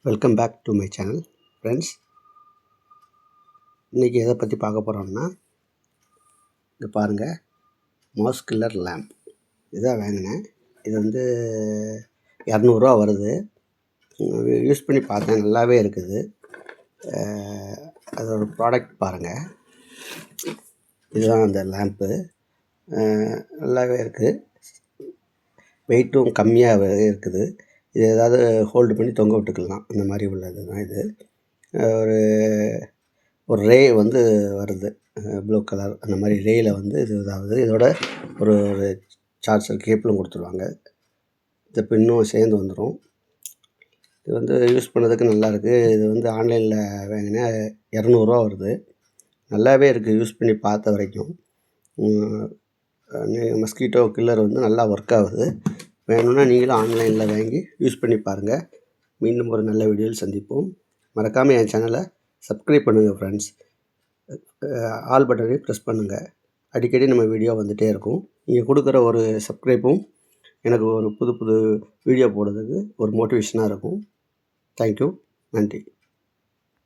Welcome back to my channel friends. இன்றைக்கி எதை பற்றி பார்க்க போகிறோம்னா, இங்கே பாருங்கள், மாஸ் கில்லர் லேம்ப் இதான் வாங்கினேன். இது வந்து 200 வருது. யூஸ் பண்ணி பார்த்தேன், நல்லாவே இருக்குது. அதோட ப்ராடக்ட் பாருங்கள், இதுதான் அந்த லேம்ப்பு. நல்லாவே இருக்குது, வெயிட்டும் கம்மியாக இருக்குது. இது ஏதாவது ஹோல்டு பண்ணி தொங்க விட்டுக்கலாம், அந்த மாதிரி உள்ளது தான் இது. ஒரு ரே வந்து வருது, ப்ளூ கலர், அந்த மாதிரி ரேயில் வந்து இது இதாகுது. இதோட ஒரு சார்ஜர் கேபிளும் கொடுத்துருவாங்க. இந்த பின்னும் சேர்ந்து வந்துடும். இது வந்து யூஸ் பண்ணதுக்கு நல்லாயிருக்கு. இது வந்து ஆன்லைனில் வாங்கினேன், 200 வருது. நல்லாவே இருக்குது யூஸ் பண்ணி பார்த்த வரைக்கும். மஸ்கிட்டோ கில்லர் வந்து நல்லா ஒர்க் ஆகுது. வேணும்னா நீங்களும் ஆன்லைனில் வாங்கி யூஸ் பண்ணி பாருங்கள். மீண்டும் ஒரு நல்ல வீடியோவில் சந்திப்போம். மறக்காமல் என் சேனலை சப்ஸ்கிரைப் பண்ணுங்கள் ஃப்ரெண்ட்ஸ். ஆல் பட்டனையும் ப்ரெஸ் பண்ணுங்கள். அடிக்கடி நம்ம வீடியோ வந்துகிட்டே இருக்கும். நீங்கள் கொடுக்குற ஒரு சப்ஸ்கிரைப்பும் எனக்கு ஒரு புது வீடியோ போடுறதுக்கு ஒரு மோட்டிவேஷனாக இருக்கும். தேங்க்யூ, நன்றி.